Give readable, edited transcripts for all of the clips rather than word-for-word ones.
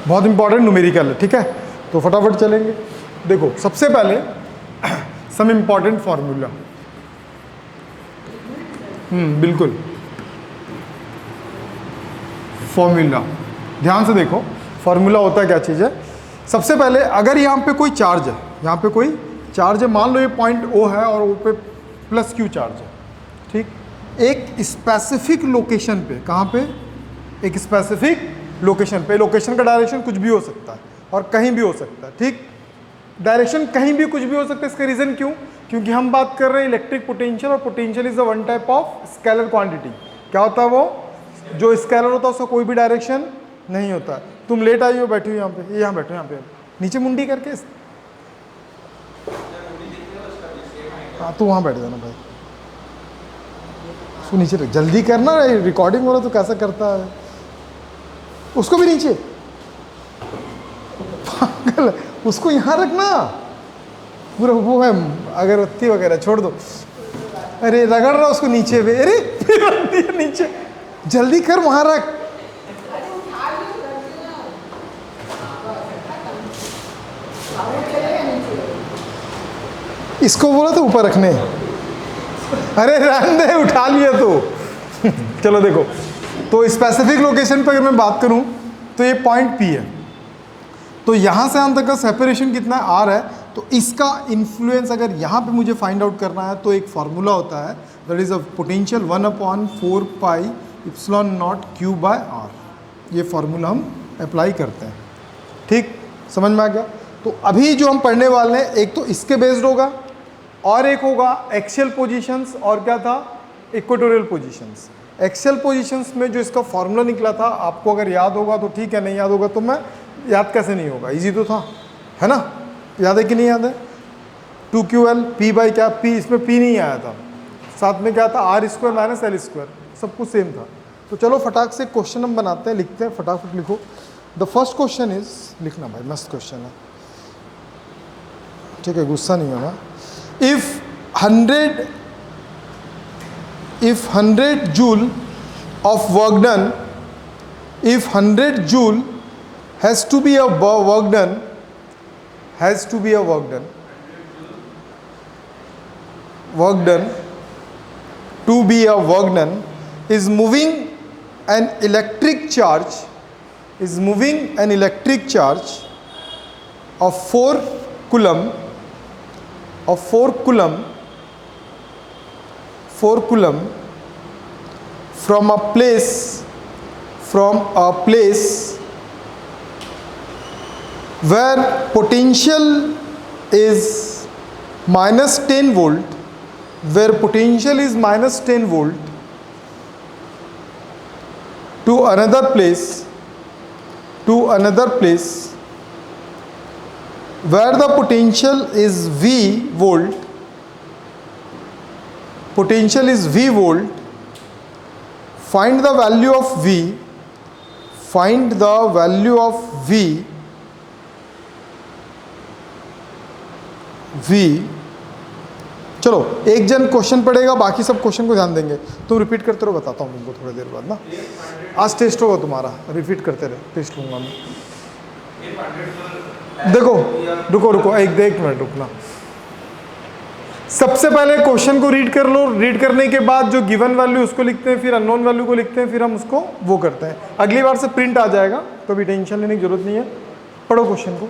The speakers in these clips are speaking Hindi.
बहुत इंपॉर्टेंट न्यूमेरिकल है, ठीक है। तो फटाफट चलेंगे। देखो सबसे पहले सम इंपॉर्टेंट फॉर्मूला, बिल्कुल फॉर्मूला ध्यान से देखो। फॉर्मूला होता है क्या चीज़ है। सबसे पहले अगर यहाँ पे कोई चार्ज है, यहाँ पे कोई चार्ज है, मान लो ये पॉइंट O है और O पे प्लस Q चार्ज है, ठीक। एक स्पेसिफिक लोकेशन पे, कहाँ पे, एक स्पेसिफिक लोकेशन पे, लोकेशन का डायरेक्शन कुछ भी हो सकता है और कहीं भी हो सकता है, ठीक। डायरेक्शन कहीं भी कुछ भी हो सकता है। इसका रीज़न क्यों? क्योंकि हम बात कर रहे हैं इलेक्ट्रिक पोटेंशियल, और potential is a one type of scalar quantity. क्या होता है वो? जो स्केलर होता है उसका कोई भी डायरेक्शन नहीं होता है। तुम लेट आई हो, बैठी हो यहाँ पे, यहाँ बैठो, यहाँ पे नीचे मुंडी करके, हाँ तू वहाँ बैठ जाना भाई, उसको नीचे रख, जल्दी करना, रिकॉर्डिंग हो रहा तो कैसा करता है। उसको भी नीचे, पागल, उसको यहाँ रखना पूरा, वो है अगरबत्ती वगैरह छोड़ दो। अरे रगड़ रहा उसको नीचे पे, अरे फिर रख दिया नीचे, जल्दी कर, वहां रख। इसको बोला तो ऊपर रखने, अरे रहने दे, उठा लिया तो चलो देखो, तो स्पेसिफिक लोकेशन पर अगर मैं बात करूं तो ये पॉइंट P है, तो यहां से यहां तक का सेपरेशन कितना R है। तो इसका इन्फ्लुएंस अगर यहाँ पे मुझे फाइंड आउट करना है तो एक फार्मूला होता है, that is a potential 1/4 pi epsilon not Q by R। ये फार्मूला हम अप्लाई करते हैं, ठीक, समझ में आ गया। तो अभी जो हम पढ़ने वाले हैं, एक तो इसके बेस्ड होगा और एक होगा एक्सियल पोजीशंस, और क्या था, इक्वेटोरियल पोजीशंस। एक्सियल पोजीशंस में जो इसका फार्मूला निकला था, आपको अगर याद होगा तो ठीक है, नहीं याद होगा तो मैं, याद कैसे नहीं होगा, इजी तो था, है ना, याद है कि नहीं याद है। 2QL P बाई क्या, P, इसमें P नहीं आया था, साथ में क्या था, R² माइनस L², सब कुछ सेम था। तो चलो फटाक से क्वेश्चन हम बनाते हैं, लिखते हैं, फटाफट लिखो। द फर्स्ट क्वेश्चन इज, लिखना भाई, मस्त क्वेश्चन है, ठीक है, गुस्सा नहीं होना। If 100 joule of work done, if 100 joule has to be a work done, is moving an electric charge, of 4 coulomb from a place where potential is minus 10 volt, to another place where the potential is V volt, find the value of V। चलो एक जन क्वेश्चन पढ़ेगा, बाकी सब क्वेश्चन को ध्यान देंगे। तुम रिपीट करते रहो, बताता हूँ तुमको थोड़ी देर बाद ना। आज टेस्ट होगा तुम्हारा, रिपीट करते रहे, टेस्ट लूंगा मैं। देखो रुको एक मिनट रुकना। सबसे पहले क्वेश्चन को रीड कर लो, रीड करने के बाद जो गिवन वैल्यू उसको लिखते हैं, फिर अननोन वैल्यू को लिखते हैं, फिर हम उसको वो करते हैं। अगली बार से प्रिंट आ जाएगा, कभी टेंशन लेने की जरूरत नहीं है। पढ़ो क्वेश्चन को।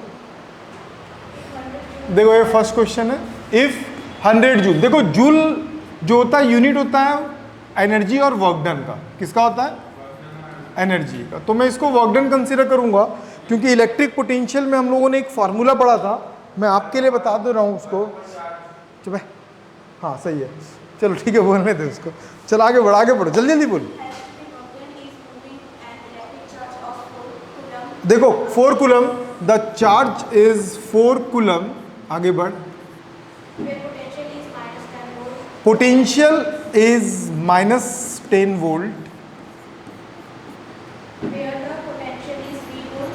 देखो ये फर्स्ट क्वेश्चन है, इफ 100 जूल। देखो जूल जो होता है यूनिट होता है एनर्जी और वर्क डन का। किसका होता है? एनर्जी का। तो मैं इसको वर्क डन कंसीडर करूंगा, क्योंकि इलेक्ट्रिक पोटेंशियल में हम लोगों ने एक फार्मूला पढ़ा था, मैं आपके लिए बता दे रहा हूँ उसको। चुप है, हाँ सही है, चलो ठीक है, बोलने दे उसको। चल आगे बढ़, आगे बढ़ो, जल्दी जल्दी बोलो। देखो 4 coulomb, the charge is 4 coulomb. आगे बढ़। Potential is -10 volt,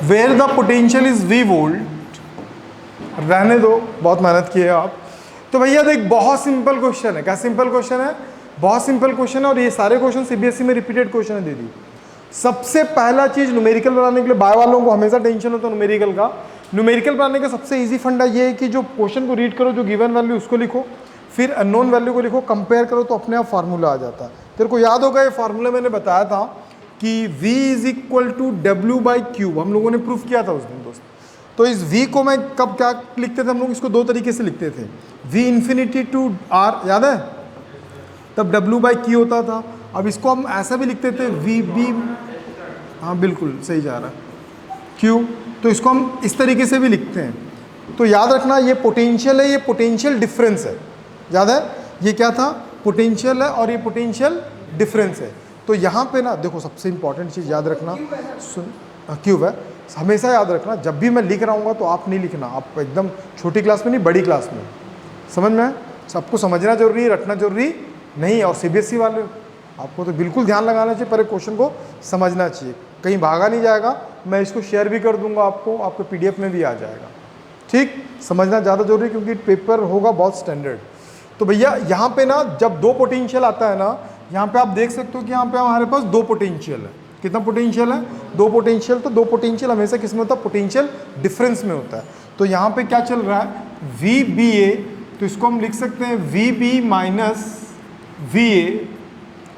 where the potential is V volt. रहने दो, बहुत मेहनत की है आप। तो भैया देख, बहुत सिंपल क्वेश्चन है। क्या सिंपल क्वेश्चन है? बहुत सिंपल क्वेश्चन है, और ये सारे क्वेश्चन CBSE में रिपीटेड क्वेश्चन है दीदी। सबसे पहला चीज न्यूमेरिकल बनाने के लिए बाय वालों को हमेशा टेंशन होता है न्यूमेरिकल का। न्यूमेरिकल बनाने का सबसे इजी फंडा ये है कि जो क्वेश्चन को रीड करो, जो गिवन वैल्यू उसको लिखो, फिर अननोन वैल्यू को लिखो, कंपेयर करो तो अपने आप फार्मूला आ जाता है। तेरे को याद होगा ये फार्मूला मैंने बताया था कि v is equal to W by q, हम लोगों ने प्रूफ किया था उस दिन दोस्त। तो इस v को मैं कब क्या लिखते थे हम लोग, इसको दो तरीके से लिखते थे, v इन्फिनिटी टू r, याद है, तब w बाई क्यू होता था। अब इसको हम ऐसा भी लिखते थे v b, हाँ बिल्कुल सही जा रहा है, q, तो इसको हम इस तरीके से भी लिखते हैं। तो याद रखना ये पोटेंशियल है, ये पोटेंशियल डिफरेंस है, याद है ये क्या था, पोटेंशियल है और ये पोटेंशियल डिफरेंस है। तो यहाँ पे ना देखो सबसे इंपॉर्टेंट चीज़ याद रखना, सुन, क्यूब है, हमेशा याद रखना जब भी मैं लिख रहा हूँ तो आप नहीं लिखना, आप एकदम छोटी क्लास में नहीं बड़ी क्लास में, समझ में, सबको समझना जरूरी है, रटना जरूरी नहीं। और सीबीएसई वाले आपको तो बिल्कुल ध्यान लगाना चाहिए, पर क्वेश्चन को समझना चाहिए, कहीं भागा नहीं जाएगा। मैं इसको शेयर भी कर दूंगा आपको, आपको पीडीएफ में भी आ जाएगा, ठीक, समझना ज़्यादा जरूरी क्योंकि पेपर होगा बहुत स्टैंडर्ड। तो भैया यहाँ पे ना जब दो पोटेंशियल आता है ना, यहाँ पे आप देख सकते हो कि यहाँ पे हमारे पास दो पोटेंशियल है, कितना पोटेंशियल है, दो पोटेंशियल। तो दो पोटेंशियल हमेशा किस में होता है, पोटेंशियल डिफरेंस में होता है। तो यहाँ पे क्या चल रहा है, वी बी ए, तो इसको हम लिख सकते हैं V B minus V A,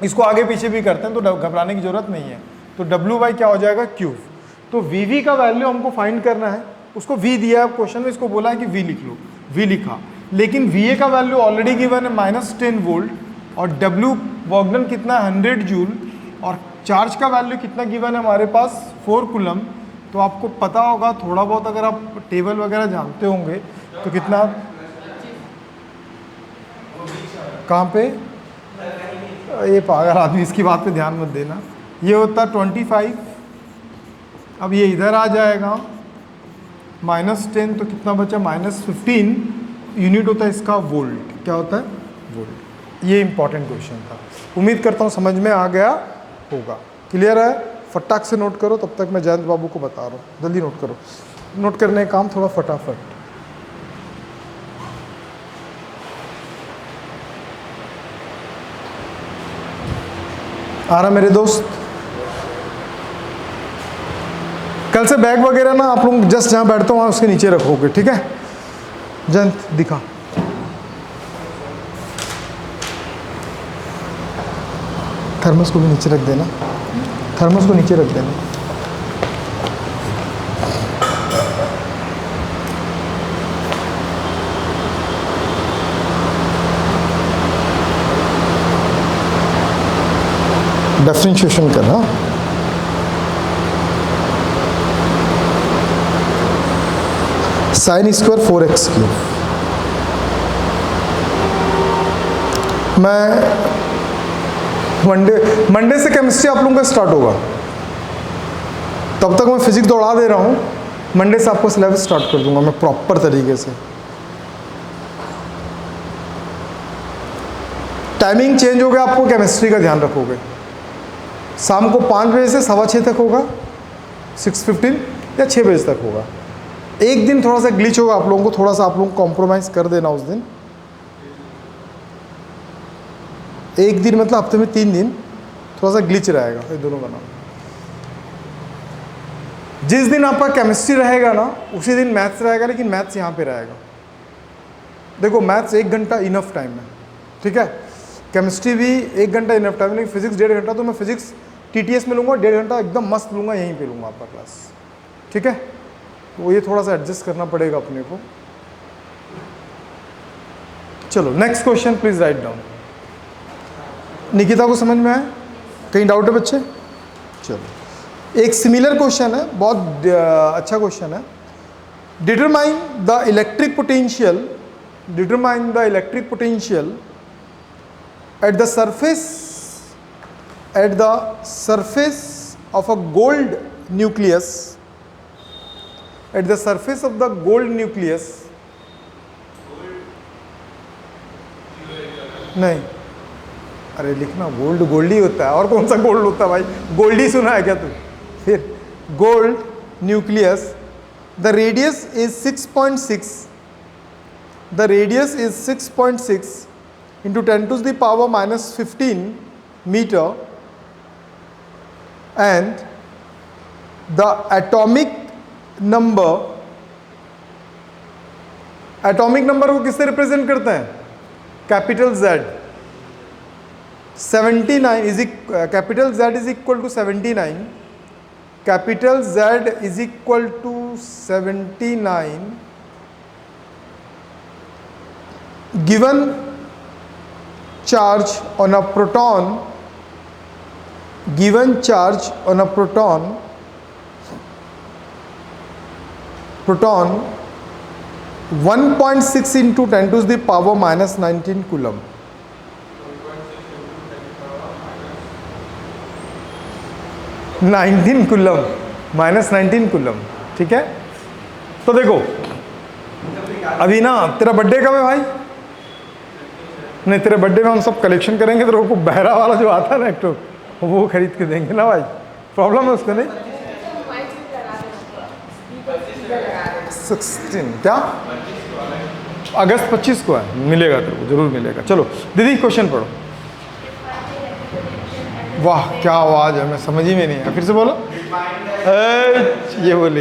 इसको आगे पीछे भी करते हैं तो घबराने की जरूरत नहीं है। तो डब्ल्यू बाई क्या हो जाएगा, क्यूब। तो वी वी का वैल्यू हमको फाइंड करना है, उसको वी दिया है क्वेश्चन में, इसको बोला है कि वी लिख लो, वी लिखा, लेकिन वी ए का वैल्यू ऑलरेडी गिवन है -10 वोल्ट, और डब्ल्यू वर्क डन कितना 100 जूल, और चार्ज का वैल्यू कितना गिवन है हमारे पास 4 कूलम। तो आपको पता होगा थोड़ा बहुत, अगर आप टेबल वगैरह जानते होंगे तो कितना, कहाँ पे, ये पागल आदमी इसकी बात पे ध्यान मत देना, ये होता 25, अब ये इधर आ जाएगा -10, तो कितना बचा -15 यूनिट होता है इसका वोल्ट, क्या होता है, वोल्ट। ये इंपॉर्टेंट क्वेश्चन था, उम्मीद करता हूँ समझ में आ गया होगा, क्लियर है। फटाक से नोट करो, तब तक मैं जयंत बाबू को बता रहा हूँ, जल्दी नोट करो, नोट करने का काम थोड़ा फटाफट। आ रहा मेरे दोस्त, कल से बैग वगैरह ना आप लोग जस्ट जहाँ बैठते हो वहाँ उसके नीचे रखोगे, ठीक है। जयंत दिखा, थर्मस को भी नीचे रख देना, थर्मस को नीचे रख देना। डिफरेंशिएशन करना, sin स्क्वायर 4x क्यूब। मैं मंडे से केमिस्ट्री आप लोगों का स्टार्ट होगा, तब तक मैं फिजिक्स दौड़ा दे रहा हूँ, मंडे से आपको सिलेबस स्टार्ट कर दूंगा मैं प्रॉपर तरीके से। टाइमिंग चेंज हो गया, आपको केमिस्ट्री का ध्यान रखोगे, शाम को 5 बजे से 6:15 तक होगा, 6:15 या 6 बजे तक होगा। एक दिन थोड़ा सा ग्लिच होगा, आप लोगों को थोड़ा सा, आप लोग कॉम्प्रोमाइज़ कर देना उस दिन, एक दिन मतलब हफ्ते में 3 दिन थोड़ा सा ग्लिच रहेगा, ये दोनों का नाम। जिस दिन आपका केमिस्ट्री रहेगा ना उसी दिन मैथ्स रहेगा, लेकिन मैथ्स यहाँ पे रहेगा। देखो मैथ्स 1 घंटा इनफ टाइम है, ठीक है, केमिस्ट्री भी 1 घंटा इनफ टाइम है, लेकिन फिजिक्स 1.5 घंटा। तो मैं फिजिक्स टीटीएस में लूँगा, 1.5 घंटा एकदम मस्त लूँगा, यहीं पे लूँगा आपका क्लास, ठीक है। तो ये थोड़ा सा एडजस्ट करना पड़ेगा अपने को। चलो next question please write down. Nikita को समझ में आया, कहीं डाउट है बच्चे? चलो एक सिमिलर क्वेश्चन है, बहुत अच्छा क्वेश्चन है। Determine the electric potential, determine the electric potential at the surface of a gold nucleus, at the surface of the gold nucleus, नहीं, अरे लिखना गोल्ड, गोल्ड ही होता है, और कौन सा गोल्ड होता है भाई, गोल्ड ही सुना है क्या तू? फिर gold nucleus, the radius is 6.6, the radius is 6.6 into 10⁻⁻15 metre and the atomic number को किससे रिप्रेजेंट करते हैं? Capital Z। 79 is capital Z is equal to 79, capital Z is equal to 79 given charge on a proton, given charge on a proton 1.6 into 10 to the power minus 19 coulomb। -19 coulomb, ठीक है। तो देखो अभी ना तेरा बर्थडे कब है भाई? नहीं, तेरे बर्थडे में हम सब कलेक्शन करेंगे, तेरे को बहरा वाला जो आता है ना एक तो, वो खरीद के देंगे ना भाई। प्रॉब्लम है उसको? नहीं 16 क्या अगस्त 25 को है, मिलेगा तेरे को, जरूर मिलेगा। चलो दीदी क्वेश्चन पढ़ो। वाह क्या आवाज़ है, मैं समझ ही में नहीं है, फिर से बोलो। ये बोलो।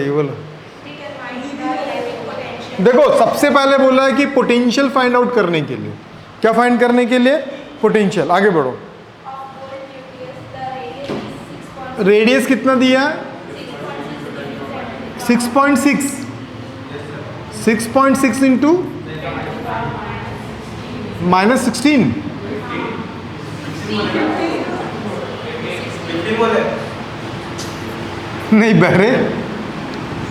देखो सबसे पहले बोला है कि पोटेंशियल फाइंड आउट करने के लिए, क्या फाइंड करने के लिए? पोटेंशियल। आगे बढ़ो। रेडियस कितना दिया है? 6.6 इंटू -16 नहीं बहरे,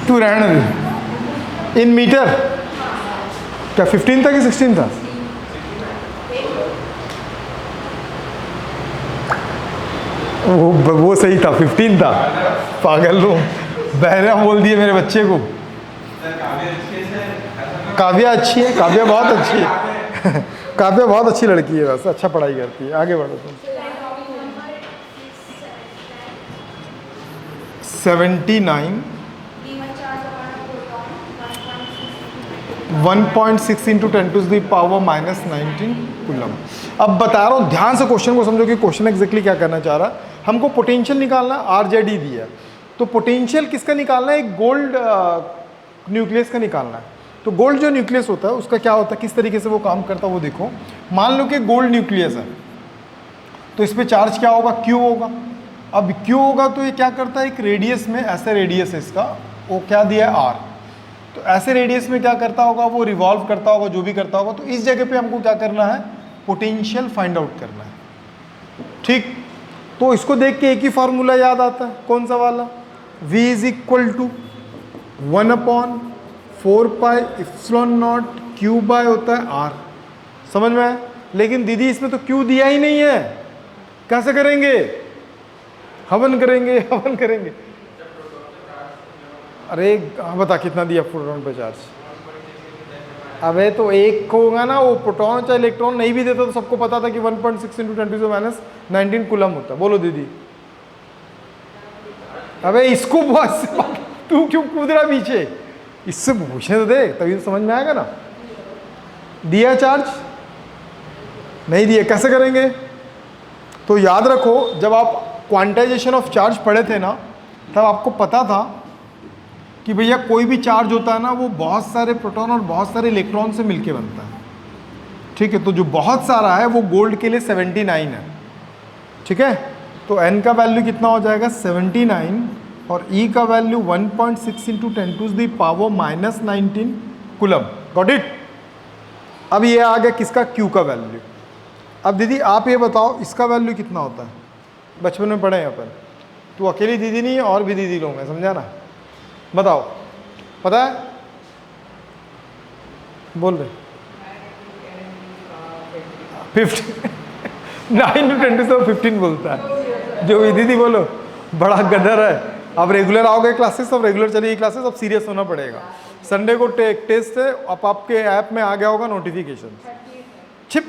तू रहने दे। इन मीटर क्या 15 था कि 16 था? वो सही था, 15 था। पागल लो, बहरा बोल दिए मेरे बच्चे को। काव्या अच्छी है, काव्या बहुत अच्छी है। काव्या बहुत अच्छी लड़की है, वैसे अच्छा पढ़ाई करती है। आगे बढ़ो तुम। 79 1.6 into 10 to the power minus 19 coulomb. अब बता रहा हूँ, ध्यान से क्वेश्चन को समझो कि क्वेश्चन एग्जैक्टली क्या करना चाह रहा है। हमको पोटेंशियल निकालना, RZE दिया है, तो पोटेंशियल किसका निकालना है? एक गोल्ड न्यूक्लियस का निकालना है। तो गोल्ड जो न्यूक्लियस होता है उसका क्या होता है, किस तरीके से वो काम करता है वो देखो। मान लो कि गोल्ड न्यूक्लियस है, तो इस पर चार्ज क्या होगा? Q होगा। अब Q होगा तो ये क्या करता है, एक रेडियस में, ऐसे रेडियस है इसका, वो क्या दिया है? R। तो ऐसे रेडियस में क्या करता होगा? वो रिवॉल्व करता होगा, जो भी करता होगा। तो इस जगह पे हमको क्या करना है? पोटेंशियल फाइंड आउट करना है, ठीक। तो इसको देख के एक ही फार्मूला याद आता है, कौन सा वाला? V is equal to 1/4πε0 Q by होता है R। समझ में आया? लेकिन दीदी इसमें तो Q दिया ही नहीं है, कैसे करेंगे? हवन करेंगे। अरे बता कितना दिया प्रोटॉन पे चार्ज? अबे तो एक होगा ना, वो प्रोटॉन चाहे इलेक्ट्रॉन नहीं भी देता तो सबको पता था कि 1.6 इंटू 10 टू माइनस 19 कूलम होता। बोलो दीदी। अबे इसको तू क्यों कूद रहा पीछे? इससे पूछने तो दे, तभी तो समझ में आएगा ना। दिया चार्ज? नहीं दिया, कैसे करेंगे? तो याद रखो, जब आप क्वांटाइजेशन ऑफ चार्ज पढ़े थे ना, तब आपको पता था कि भैया कोई भी चार्ज होता है ना, वो बहुत सारे प्रोटॉन और बहुत सारे इलेक्ट्रॉन से मिलके बनता है, ठीक है। तो जो बहुत सारा है वो गोल्ड के लिए 79 है, ठीक है। तो n का वैल्यू कितना हो जाएगा? 79, और E का value 1.6 into 10 to the power minus 19 coulomb. Got it? अब ये आ गया किसका? Q का वैल्यू। अब दीदी आप ये बताओ, इसका वैल्यू कितना होता है? बचपन में पढ़े हैं अपन। तू अकेली दीदी नहीं है, और भी दीदी लोग हैं, समझा ना? बताओ, पता है? बोल रहे 50 9 टू 10 से 15 बोलता है। जो भी दीदी बोलो, बड़ा गदर है। अब रेगुलर आओगे क्लासेस, अब रेगुलर चलिए क्लासेस, अब सीरियस होना पड़ेगा। संडे को टेस्ट है, अब आपके ऐप में आ गया होगा नोटिफिकेशन। छिप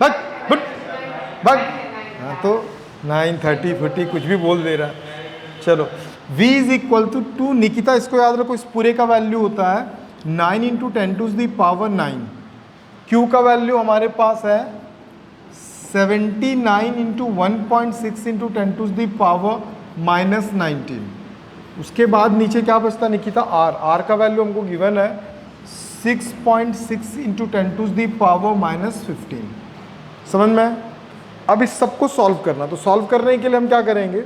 भग भग। हाँ तो 9, 30, 40 कुछ भी बोल दे रहा है। चलो V is equal to 2। Nikita इसको याद रखो, इस पूरे का वैल्यू होता है 9 into 10 to the power 9। Q का वैल्यू हमारे पास है 79 into 1.6 into 10 to the power -19। उसके बाद नीचे क्या बचता निकिता, आर। आर का वैल्यू हमको गिवन है 6.6 इंटू 10⁻⁻15। समझ में आया? अब इस सबको सॉल्व करना, तो सॉल्व करने के लिए हम क्या करेंगे,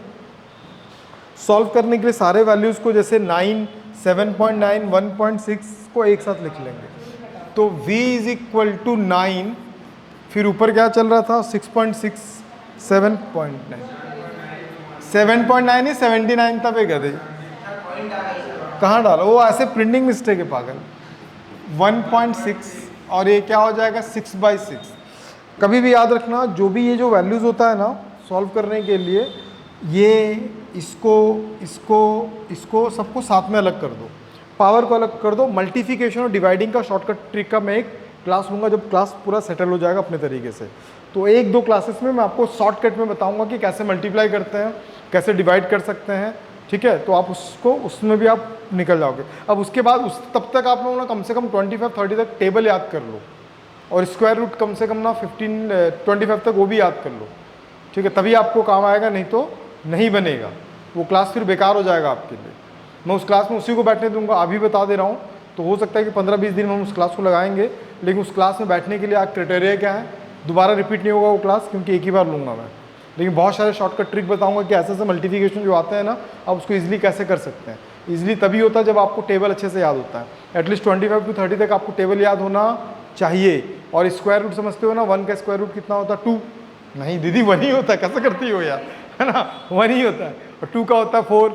सॉल्व करने के लिए सारे वैल्यूज़ को जैसे 9, 7.9, 1.6 को एक साथ लिख लेंगे। तो v इज इक्वल टू 9, फिर ऊपर क्या चल रहा था 6.6, 7.9, 7.9 ही 79 था, पे गए कहाँ डाला वो, ऐसे प्रिंटिंग मिस्टेक है पागल। 1.6 और ये क्या हो जाएगा 6/6। कभी भी याद रखना, जो भी ये जो वैल्यूज़ होता है ना सॉल्व करने के लिए, ये इसको इसको इसको सबको साथ में अलग कर दो, पावर को अलग कर दो। मल्टीप्लिकेशन और डिवाइडिंग का शॉर्टकट ट्रिक का मैं एक क्लास लूँगा जब क्लास पूरा सेटल हो जाएगा अपने तरीके से। तो 1-2 क्लासेस में मैं आपको शॉर्टकट में बताऊंगा कि कैसे मल्टीप्लाई करते हैं, कैसे डिवाइड कर सकते हैं, ठीक है। तो आप उसको, उसमें भी आप निकल जाओगे। अब उसके बाद तब तक आप लोगों ने कम से कम 25-30 तक टेबल याद कर लो, और स्क्वायर रूट कम से कम ना 15-25 तक वो भी याद कर लो, ठीक है। तभी आपको काम आएगा, नहीं तो नहीं बनेगा, वो क्लास फिर बेकार हो जाएगा आपके लिए। मैं उस क्लास में उसी को बैठने दूंगा, अभी बता दे रहा हूँ। तो हो सकता है कि 15-20 दिन में हम उस क्लास को लगाएंगे, लेकिन उस क्लास में बैठने के लिए आप क्राइटेरिया क्या है, दोबारा रिपीट नहीं होगा वो क्लास, क्योंकि एक ही बार लूँगा मैं। लेकिन बहुत सारे शॉर्टकट ट्रिक बताऊंगा कि ऐसे ऐसे मल्टीप्लिकेशन जो आते हैं ना, आप उसको ईजिली कैसे कर सकते हैं। ईजिली तभी होता है जब आपको टेबल अच्छे से याद होता है। एटलीस्ट 25-30 तक आपको टेबल याद होना चाहिए। और स्क्वायर रूट समझते हो ना, 1 का स्क्वायर रूट कितना होता है 2। नहीं दीदी 1 ही होता है, कैसे करती हो यार, है ना, 1 ही होता है। और 2 का होता है 4,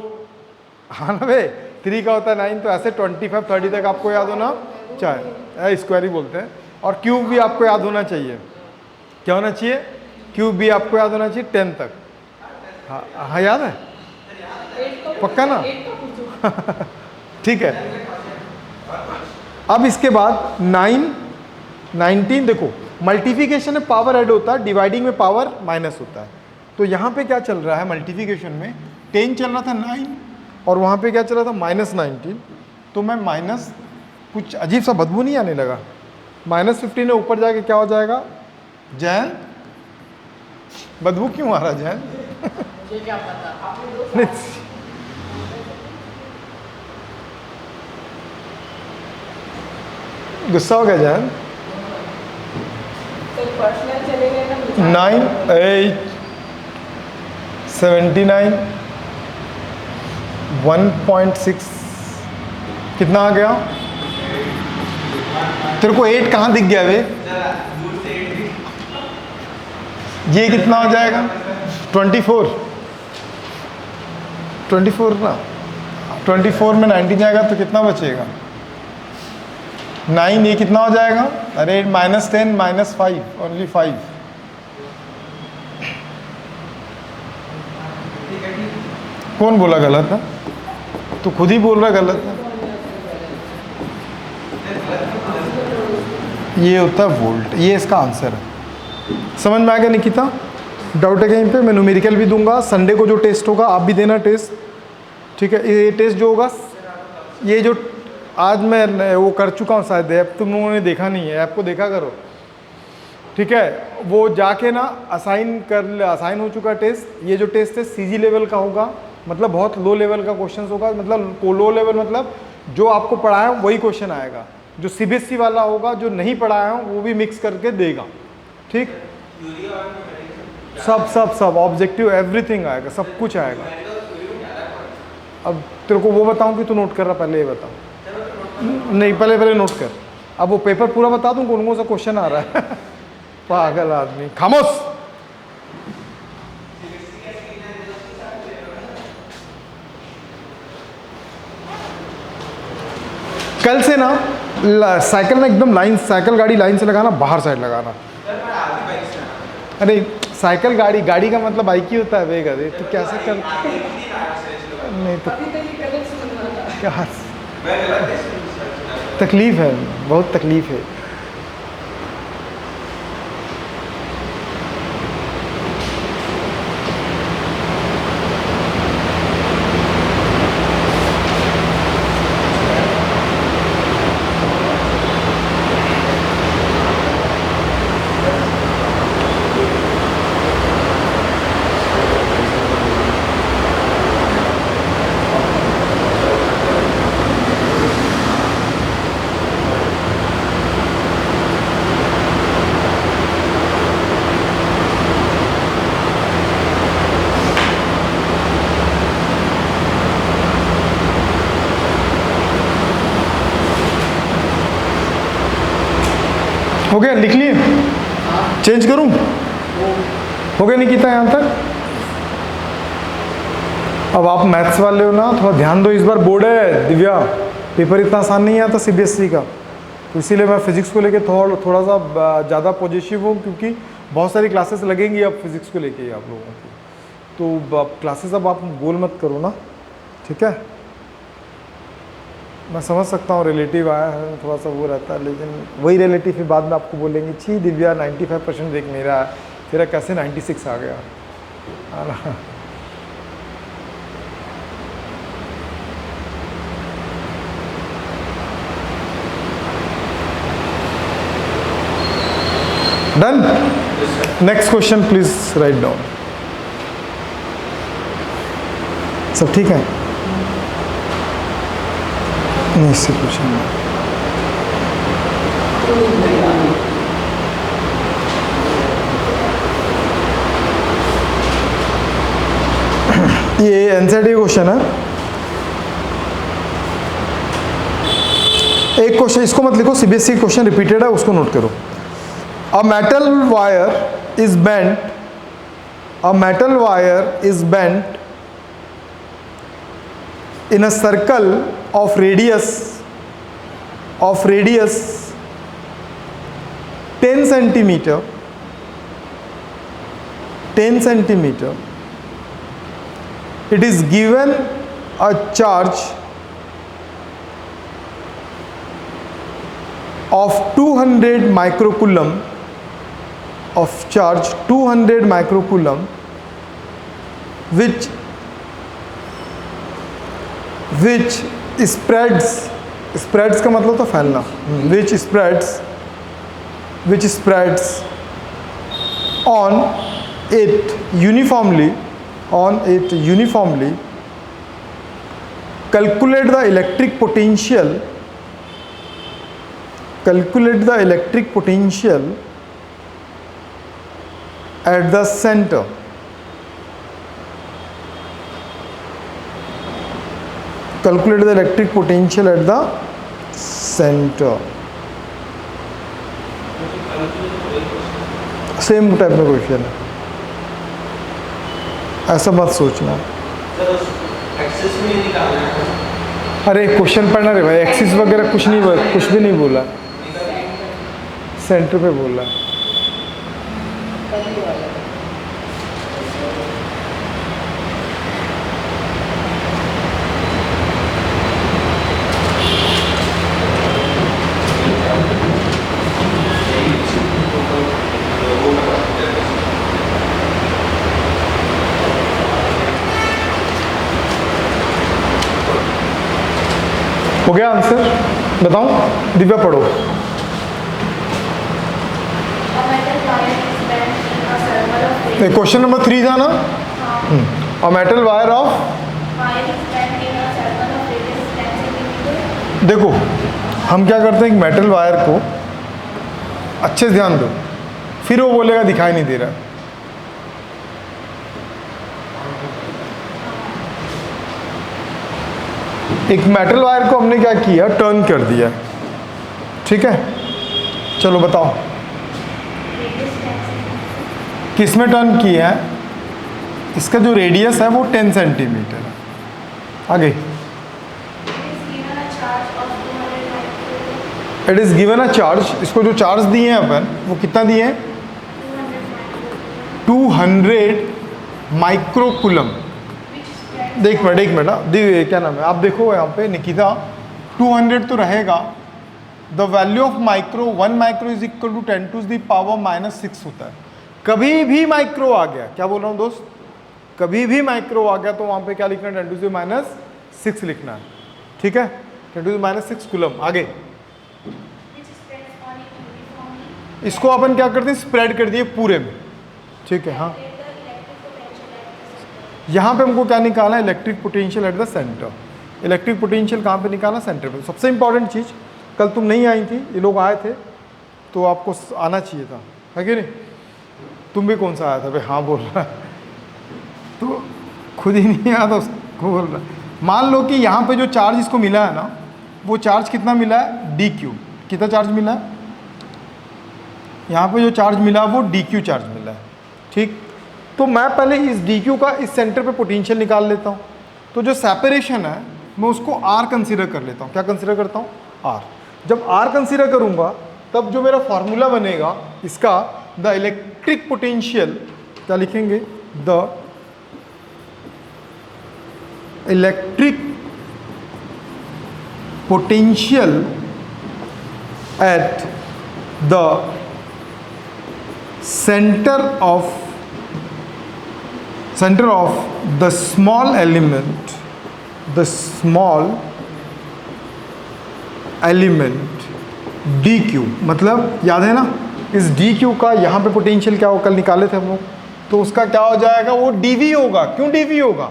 हाँ ना भाई, 3 का होता है 9। तो ऐसे 25-30 तक आपको याद होना चाहिए, स्क्वायर ही बोलते हैं। और क्यूब भी आपको याद होना चाहिए। क्या होना चाहिए, क्यूब भी आपको याद होना चाहिए 10 तक। हाँ हाँ याद है, पक्का ना ठीक है। अब इसके बाद 9, 19, देखो मल्टीप्लिकेशन में पावर ऐड होता है, डिवाइडिंग में पावर माइनस होता है। तो यहाँ पे क्या चल रहा है, मल्टीप्लिकेशन में 10 चल रहा था 9, और वहाँ पे क्या चल रहा था -19। तो मैं माइनस, कुछ अजीब सा बदबू नहीं आने लगा, -15 है, ऊपर जाके क्या हो जाएगा जैन, बदबू क्यों आ रहा जैन मुझे क्या पता, गुस्सा हो गया जैन। तो पर्सनल चले गए ना। 9, 8, 79, 1.6 कितना आ गया तेरे को? 8 कहाँ दिख गया वे? ये कितना हो जाएगा 24 ना, 24 में 19 जाएगा तो कितना बचेगा 9। ये कितना हो जाएगा, अरे -10 -5, ओनली 5। कौन बोला गलत है? तो खुद ही बोल रहा गलत है। ये होता है वोल्ट, ये इसका आंसर है। समझ में आ गया निकिता? डाउट है कहीं पे? मैं न्यूमेरिकल भी दूंगा। संडे को जो टेस्ट होगा आप भी देना टेस्ट, ठीक है। ये टेस्ट जो होगा, ये जो आज मैं वो कर चुका हूँ शायद, ऐप तुम लोगों ने देखा नहीं है, ऐप को देखा करो, ठीक है। वो जाके ना असाइन हो चुका टेस्ट। ये जो टेस्ट है सीजी लेवल का होगा, मतलब बहुत लो लेवल का क्वेश्चन होगा। मतलब लो लेवल मतलब जो आपको पढ़ाया वही क्वेश्चन आएगा। जो सीबीएसई वाला होगा, जो नहीं पढ़ाया हो वो भी मिक्स करके देगा, ठीक। सब ऑब्जेक्टिव एवरीथिंग आएगा, सब कुछ आएगा। अब तेरे को वो बताऊं कि तू नोट कर रहा, पहले ये बताओ। नहीं, पहले नोट कर। अब वो पेपर पूरा बता दूं कौन कौन सा क्वेश्चन आ रहा है पागल आदमी, खामोश। कल से ना साइकिल में एकदम लाइन, साइकिल गाड़ी लाइन से लगाना, बाहर साइड लगाना। अरे साइकिल गाड़ी का मतलब बाइक ही होता है वेगा, तो कैसे कर, नहीं तो क्या तकलीफ है, बहुत तकलीफ है। हो गया, लिख लिए? चेंज करूं? हो गया निकिता यहाँ तक? अब आप मैथ्स वाले हो ना, थोड़ा ध्यान दो, इस बार बोर्ड है दिव्या, पेपर इतना आसान नहीं आता सीबीएसई का, तो इसीलिए मैं फिजिक्स को लेके थोड़ा सा ज़्यादा पॉजिटिव हूँ, क्योंकि बहुत सारी क्लासेस लगेंगी अब फिजिक्स को लेके आप लोगों की, तो क्लासेस अब आप गोल मत करो ना, ठीक है? मैं समझ सकता हूँ रिलेटिव आया है, थोड़ा सा वो रहता है, लेकिन वही रिलेटिव फिर बाद में आपको बोलेंगे छी दिव्या 95% देख मेरा है, तेरा कैसे 96 आ गया, है ना? Done? Next question please write down. सब ठीक है? नेक्स्ट क्वेश्चन, ये एनसीईआरटी क्वेश्चन है। एक क्वेश्चन इसको मत लिखो, सीबीएसई क्वेश्चन रिपीटेड है, उसको नोट करो। A metal wire is bent. A metal wire is bent in a circle of radius 10 centimeter. 10 centimeter. It is given a charge of 200 microcoulomb. Of charge 200 microcoulomb, which spreads का मतलब तो फैलना, which spreads on it uniformly, calculate the electric potential at the center. Calculate the electric potential at the center. Same type में क्वेश्चन है, ऐसा मत सोचना। अरे क्वेश्चन पढ़ना रे भाई, एक्सिस वगैरह कुछ भी नहीं बोला, सेंटर पे बोला। हो गया आंसर? बताऊं? दिव्या पढ़ो। क्वेश्चन नंबर 3 था ना? अ मेटल वायर ऑफ, देखो हम क्या करते हैं, एक मेटल वायर को अच्छे से ध्यान दो, फिर वो बोलेगा दिखाई नहीं दे रहा। एक मेटल वायर को हमने क्या किया, टर्न कर दिया, ठीक है? चलो बताओ किस में टर्न किया है? इसका जो रेडियस है वो 10 सेंटीमीटर है। आगे, it is given a charge, इसको जो चार्ज दिए हैं अपन वो कितना दिए हैं? 200 माइक्रोकुलम। एक मिनट दिव्य क्या नाम है, आप देखो यहाँ पे निकिता, 200 तो रहेगा, the value of micro, 1 micro is equal to 10 to the power -6 होता है। कभी भी माइक्रो आ गया, क्या बोल रहा हूँ दोस्त, कभी भी माइक्रो आ गया तो वहाँ पे क्या लिखना है, 10 टू द -6 लिखना है, ठीक है? 10 टू द -6 कुलम। आगे, इसको अपन क्या करते हैं, स्प्रेड कर दिए पूरे में, ठीक है? हाँ, यहाँ पे हमको क्या निकालना है, electric potential at the centre. Electric potential कहाँ पे निकालना, सेंटर पे। सबसे इंपॉर्टेंट चीज़, कल तुम नहीं आई थी, ये लोग आए थे तो आपको आना चाहिए था, है कि नहीं? तुम भी कौन सा आया था भाई? हाँ बोल रहा है, तो खुद ही नहीं आया था उसको बोल रहा है। मान लो कि यहाँ पे जो चार्ज इसको मिला है ना, वो चार्ज कितना मिला है, d3। कितना चार्ज मिला है? यहाँ पे जो चार्ज मिला वो डी क्यू चार्ज मिला है, ठीक। तो मैं पहले इस डी क्यू का इस सेंटर पे पोटेंशियल निकाल लेता हूँ। तो जो सेपरेशन है मैं उसको आर कंसीडर कर लेता हूँ। क्या कंसीडर करता हूँ? आर। जब आर कंसीडर करूँगा तब जो मेरा फॉर्मूला बनेगा इसका, द इलेक्ट्रिक पोटेंशियल, क्या लिखेंगे? The electric potential at the center of the small element dq, मतलब याद है ना इस dq का यहाँ पे पोटेंशियल क्या हो, कल निकाले थे हम लोग, तो उसका क्या हो जाएगा? वो dv होगा। क्यों dv होगा?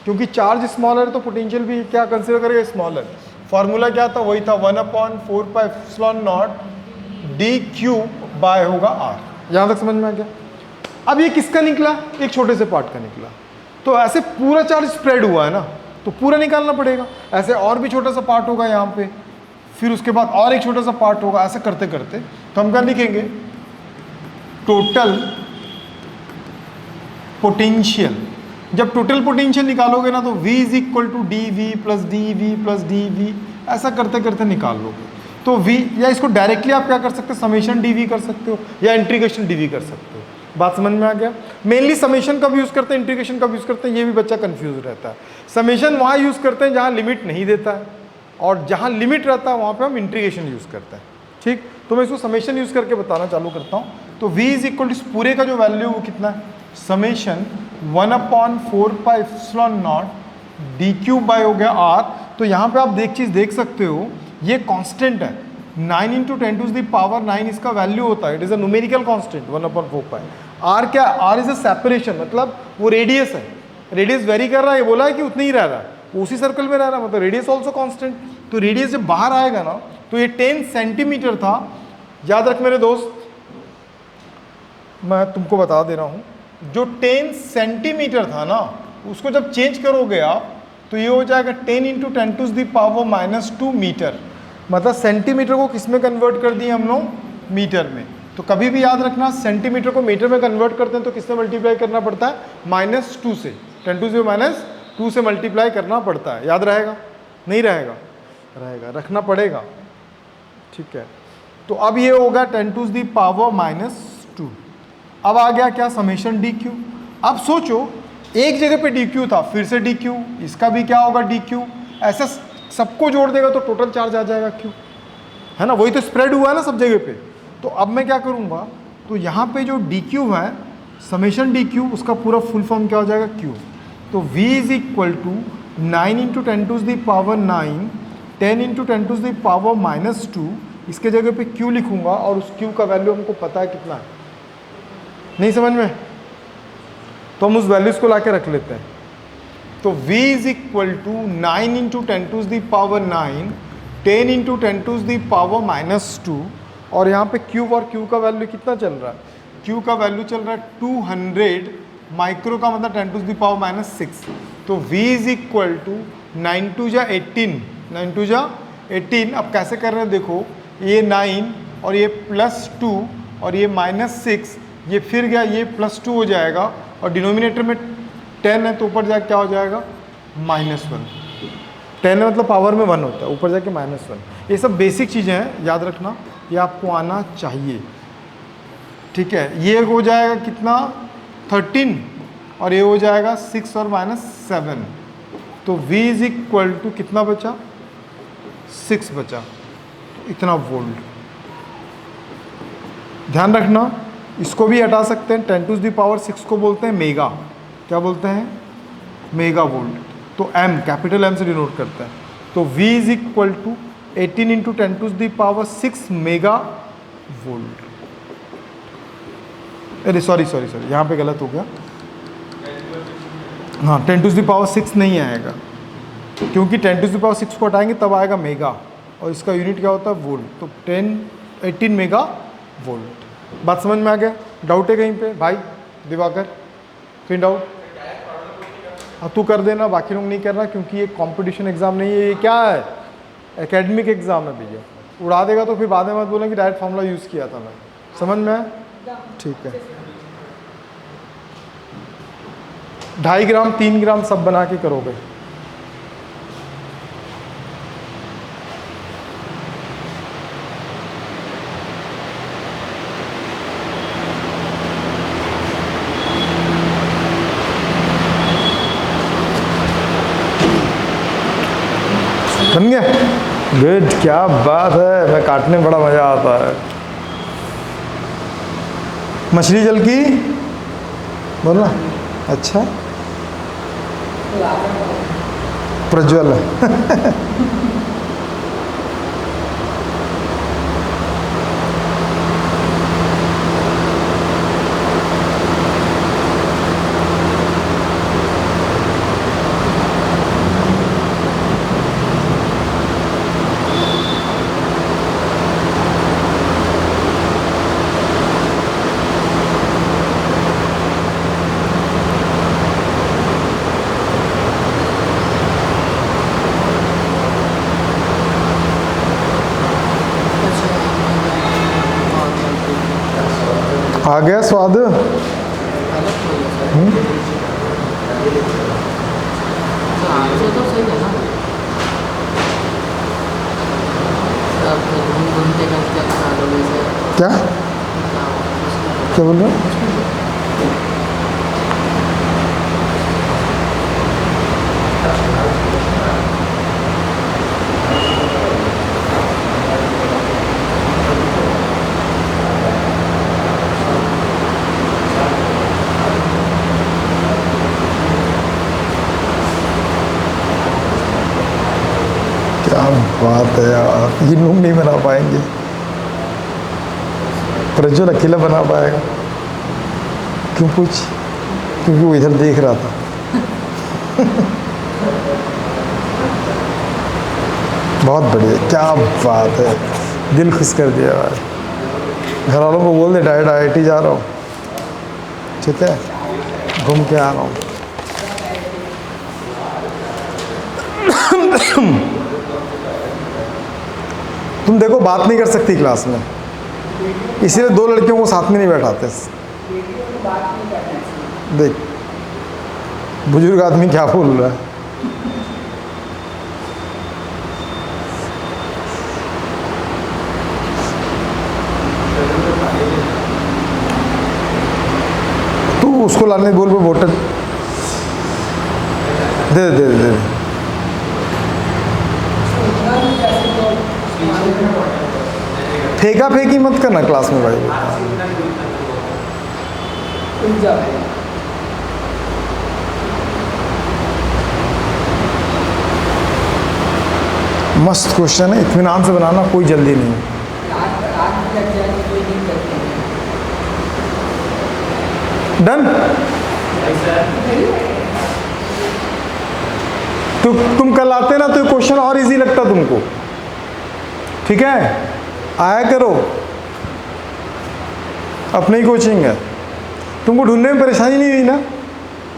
क्योंकि चार्ज स्मॉलर है तो पोटेंशियल भी क्या कंसीडर करेगा? स्मॉलर। फॉर्मूला क्या था? वही था 1/4πε0 dq बाय होगा r। यहाँ तक समझ में आ गया? अब ये किसका निकला? एक छोटे से पार्ट का निकला। तो ऐसे पूरा चार्ज स्प्रेड हुआ है ना, तो पूरा निकालना पड़ेगा। ऐसे और भी छोटा सा पार्ट होगा यहाँ पे, फिर उसके बाद और एक छोटा सा पार्ट होगा, ऐसे करते करते तो हम क्या लिखेंगे? Total potential. जब टोटल पोटेंशियल निकालोगे ना तो v is equal to D V plus D V plus D V, ऐसा करते करते निकाल लोगे। तो v, या इसको डायरेक्टली आप क्या कर सकते हो? समेशन डी वी कर सकते हो या इंटीग्रेशन डी वी कर सकते हो। बात समझ में आ गया? मेनली समेशन कब यूज़ करते हैं, इंटीग्रेशन कब यूज़ करते हैं, ये भी बच्चा कंफ्यूज रहता है। समेशन वहाँ यूज़ करते हैं जहाँ लिमिट नहीं देता है, और जहाँ लिमिट रहता है वहाँ पे हम इंटीग्रेशन यूज़ करते हैं, ठीक। तो मैं इसको समेशन यूज़ करके बताना चालू करता हूँ। तो v इज इक्वल टू पूरे का जो वैल्यू वो कितना है? समेशन 1/4πε0 डी क्यू बाय हो गया r। तो यहाँ पे आप एक चीज़ देख सकते हो, ये कांस्टेंट है। 9 × 10⁹ इसका वैल्यू होता है। It is a numerical constant 1/4π। R क्या? आर इज अ सेपरेशन, मतलब वो रेडियस है। रेडियस वेरी कर रहा है, ये बोला है कि उतना ही रह रहा है, वो उसी सर्कल में रह रहा है, मतलब रेडियस ऑल्सो कांस्टेंट। तो रेडियस जब बाहर आएगा ना तो ये 10 सेंटीमीटर था। याद रख मेरे दोस्त, मैं तुमको बता दे रहा हूँ, जो 10 सेंटीमीटर था ना उसको जब चेंज करोगे आप तो ये हो जाएगा 10 × 10⁻² मीटर। मतलब सेंटीमीटर को किस में कन्वर्ट कर दिए हम लोग? मीटर में। तो कभी भी याद रखना, सेंटीमीटर को मीटर में कन्वर्ट करते हैं तो किससे मल्टीप्लाई करना पड़ता है? -2 से, 10⁻² से मल्टीप्लाई करना पड़ता है। याद रहेगा? नहीं रहेगा? रहेगा, रखना पड़ेगा, ठीक है। तो अब ये होगा 10⁻²। अब आ गया क्या? Summation D Q. अब सोचो, एक जगह पे डी क्यू था, फिर से डी क्यू, इसका भी क्या होगा? D Q. ऐसा सबको जोड़ देगा तो टोटल चार्ज आ जाएगा क्यू, है ना? वही तो स्प्रेड हुआ है ना सब जगह पे। तो अब मैं क्या करूँगा? तो यहाँ पे जो डी क्यू है, समेशन डी क्यू, उसका पूरा फुल फॉर्म क्या हो जाएगा? क्यू। तो v इज इक्वल टू 9 × 10⁹, 10 × 10⁻², इसके जगह पे q लिखूंगा और उस q का वैल्यू हमको पता है कितना है। नहीं समझ में? तो हम उस वैल्यूज को लाके रख लेते हैं। तो v इज इक्वल टू 9 × 10⁹, 10 × 10⁻², और यहाँ पे q और q का वैल्यू कितना चल रहा है? q का वैल्यू चल रहा है 200 माइक्रो का, मतलब 10⁻⁶। तो v इज इक्वल टू 9 × 18, 9 × 18। अब कैसे कर रहे हैं देखो, ये 9 और ये +2 और ये -6, ये फिर गया, ये +2 हो जाएगा, और डिनोमिनेटर में 10 है तो ऊपर जाके क्या हो जाएगा? -1। 10 है मतलब पावर में 1 होता है, ऊपर जाके -1। ये सब बेसिक चीज़ें हैं, याद रखना, ये आपको आना चाहिए, ठीक है। ये हो जाएगा कितना? 13, और ये हो जाएगा 6 और -7। तो v इज इक्वल टू कितना बचा? 6 बचा। तो इतना वोल्ट। ध्यान रखना, इसको भी हटा सकते हैं। 10⁶ को बोलते हैं मेगा। क्या बोलते हैं? Mega volt. तो m, कैपिटल M से डिनोट करता है। तो v is equal to 18 × 10⁶ mega volt. अरे सॉरी, यहाँ पे गलत हो गया। हाँ, 10⁶ नहीं आएगा, क्योंकि 10⁶ को हटाएंगे तब आएगा मेगा, और इसका यूनिट क्या होता है? वोल्ट। तो 18 मेगा वोल्ट। बात समझ में आ गया? डाउट है कहीं पे भाई? दिवाकर, कहीं डाउट? हाँ, तू कर देना, बाकी लोग नहीं करना, क्योंकि ये कंपटीशन एग्जाम नहीं है, ये क्या है? एकेडमिक एग्जाम है भैया। उड़ा देगा तो फिर बाद में मत बोलें कि डायरेक्ट फार्मूला यूज़ किया था मैं। समझ में आया? ठीक है। 2.5 ग्राम 3 ग्राम सब बना के करोगे। बन गया? गुड, क्या बात है। मैं काटने में बड़ा मज़ा आता है। मछली जल की बोलना। अच्छा, प्रज्वल आ गया स्वाद? तो सही है ना। घूमते करते क्या क्या बोल रहे हो? क्या बात है यार, ये लोग नहीं बना पाएंगे। प्रज्वल अकेला बना पाएगा। क्यों पूछ? क्योंकि वो इधर देख रहा था। बहुत बढ़िया, क्या बात है, दिल खुश कर दिया यार। घर वालों को बोल दे डायरेक्ट IIT जा रहा हूँ, ठीक है, घूम के आ रहा हूँ। तुम देखो बात नहीं कर सकती क्लास में, इसीलिए 2 लड़कियों को साथ में नहीं बैठाते। देख बुजुर्ग आदमी क्या बोल रहा है। तू उसको लाने बोल पे बोतल दे दे दे दे। फेंका फेंकी मत करना क्लास में भाई। मस्त क्वेश्चन है, इत्मीनान से बनाना, कोई जल्दी नहीं है। डन। तो तुम कल आते ना तो क्वेश्चन और इजी लगता तुमको, ठीक है? आया करो, अपनी कोचिंग है। तुमको ढूंढने में परेशानी नहीं हुई ना?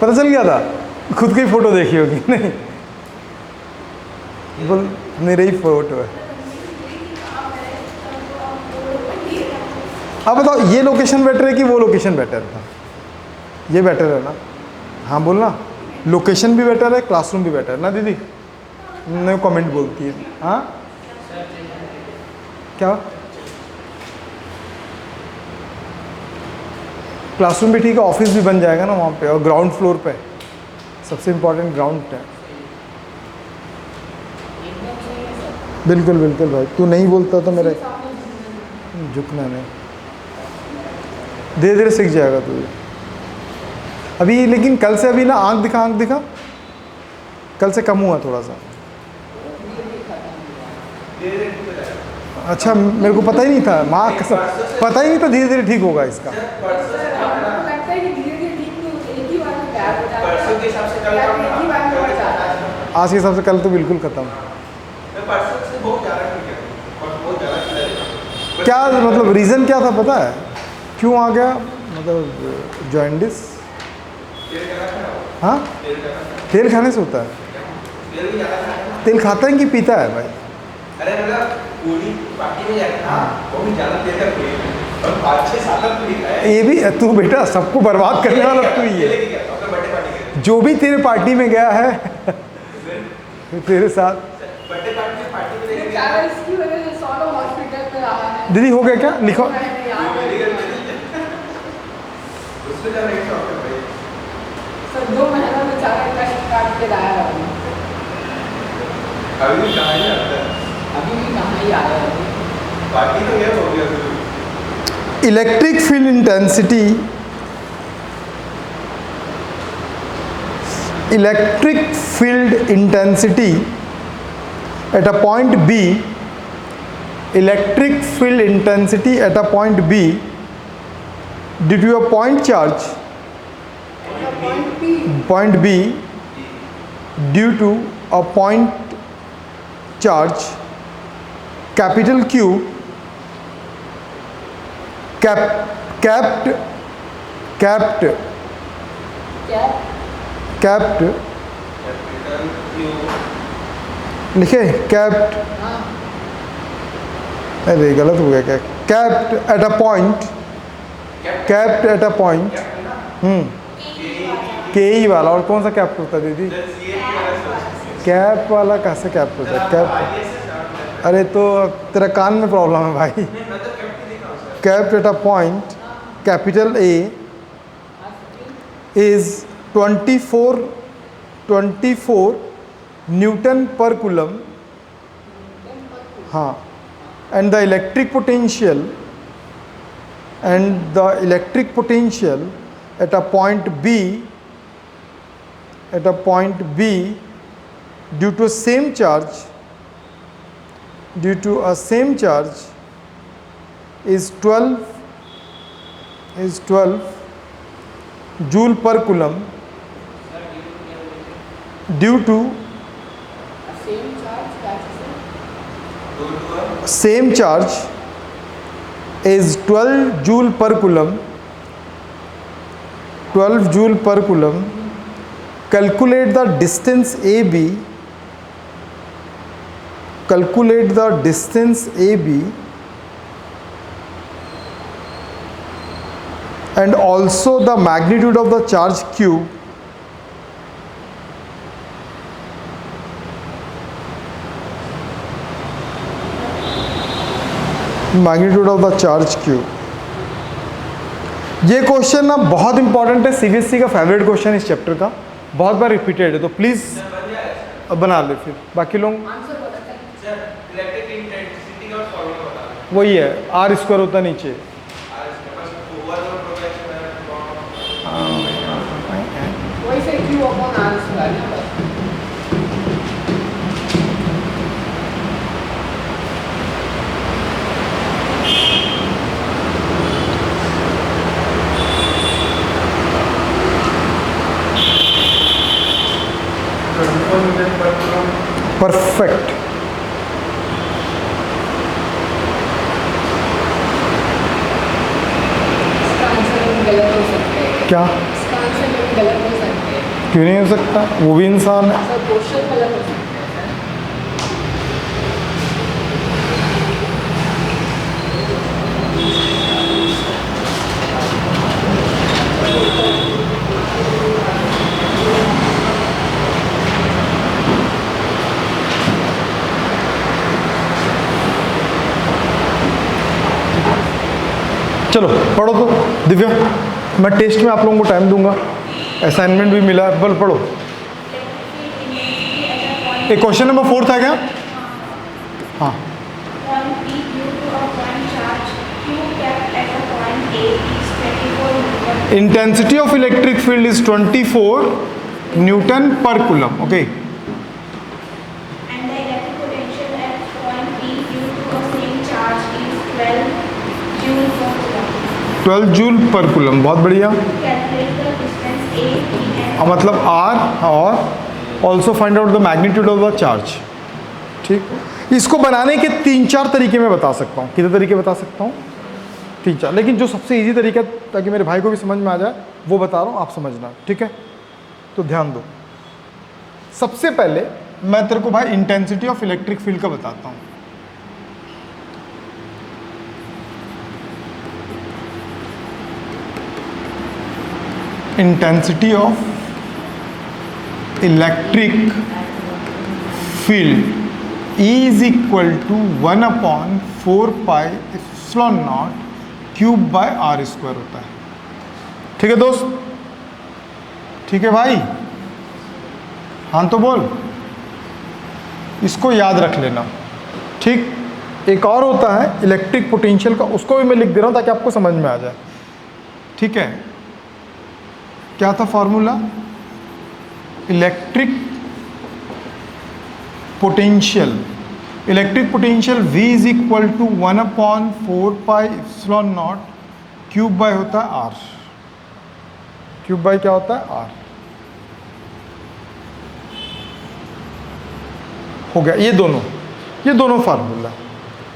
पता चल गया था? खुद की फ़ोटो देखी होगी। नहीं बोल, मेरी ही फ़ोटो है। अब बताओ ये लोकेशन बेटर है कि वो लोकेशन बेटर था? ये बेटर है ना? हाँ बोलना। लोकेशन भी बेटर है, क्लासरूम भी बेटर है ना दीदी? नहीं कमेंट बोलती है। हाँ क्या? क्लासरूम भी ठीक है, ऑफिस भी बन जाएगा ना वहाँ पे, और ग्राउंड फ्लोर पे। सबसे इम्पोर्टेंट ग्राउंड है। बिल्कुल बिल्कुल भाई, तू नहीं बोलता तो मेरा झुकना नहीं। धीरे धीरे सीख जाएगा तू अभी। लेकिन कल से अभी ना आंख दिखा, कल से कम हुआ थोड़ा सा। अच्छा मेरे को पता ही नहीं था, माँ पता ही नहीं था। धीरे धीरे ठीक होगा इसका। आज के हिसाब से कल तो बिल्कुल खत्म। क्या मतलब रीज़न क्या था पता है क्यों आ गया? मतलब जॉइंडिस। हाँ तेल खाने से होता है। तेल खाता है कि पीता है भाई? अरे मतलब पूरी पार्टी में जाएगा ना, वो भी ज़्यादा तेल का ये भी तू बेटा सबको बर्बाद करने वाला तू ही है। जो भी तेरे पार्टी में गया है तेरे साथ। बेचारा इसकी वजह से 100 लोग हॉस्पिटल में रहा है। दीदी हो गया क्या लिखो। मैंने याद है। सर 2 महीना बेचारा कष्ट काट के लाया है अभी भी कहाँ ही आया है। पार्टी तो ये हो गया। Electric field intensity at a point B, electric field intensity at a point B due to a point charge, point B due to a point charge capital Q capped लिखे कैप्ड। अरे गलत हो गया क्या। कैप्ड एट अ पॉइंट के ई वाला। और कौन सा कैप्ट होता है दीदी। कैप वाला कैसे कैप्ट होता है। कैप अरे तो तेरा कान में प्रॉब्लम है भाई। Capped at a point capital A is 24 newton per coulomb. हाँ and the electric potential at a point B due to a same charge is 12 joule per coulomb due to same charge is 12 joule per coulomb calculate the distance AB and also the magnitude of the charge Q ये क्वेश्चन ना बहुत इंपॉर्टेंट है। सीबीएसई का फेवरेट क्वेश्चन इस चैप्टर का, बहुत बार रिपीटेड है, तो प्लीज़ बना ले। फिर बाकी लोग वही है R स्क्वायर होता नीचे। वही से Q अपॉन R स्क्वायर है। परफेक्ट। इसका आंसर गलत हो सकता है। क्या इसका आंसर गलत हो सकता है। क्यों नहीं हो सकता, वो भी इंसान है। सर क्वेश्चन गलत हो सकता है चलो पढ़ो तो दिव्या, मैं टेस्ट में आप लोगों को टाइम दूंगा, असाइनमेंट भी मिला है, बल पढ़ो। एक क्वेश्चन नंबर 4 था क्या। हाँ intensity of electric field is 24 newton per coulomb. Okay And the electric potential at point B due to a same charge is 12 joule per coulomb. 12 joule पर कूलम, बहुत बढ़िया। Calculate the distance A, B and मतलब R और also find out the magnitude of the charge. ठीक, इसको बनाने के 3-4 तरीके मैं बता सकता हूँ। कितने तरीके बता सकता हूँ, 3-4, लेकिन जो सबसे इजी तरीका ताकि मेरे भाई को भी समझ में आ जाए वो बता रहा हूँ, आप समझना। ठीक है, तो ध्यान दो। सबसे पहले मैं तेरे को भाई इंटेंसिटी ऑफ इलेक्ट्रिक फील्ड का बताता हूँ। Intensity of electric field is equal to 1/4πε0 Q by R square होता है। ठीक है दोस्त, ठीक है भाई, हाँ तो बोल, इसको याद रख लेना। ठीक, एक और होता है इलेक्ट्रिक पोटेंशियल का, उसको भी मैं लिख दे रहा हूं ताकि आपको समझ में आ जाए। ठीक है, क्या था formula? Electric potential, electric potential V is equal to 1/4πε0 Q by होता है R। क्यूब बाय क्या होता है? R। हो गया ये दोनों फार्मूला।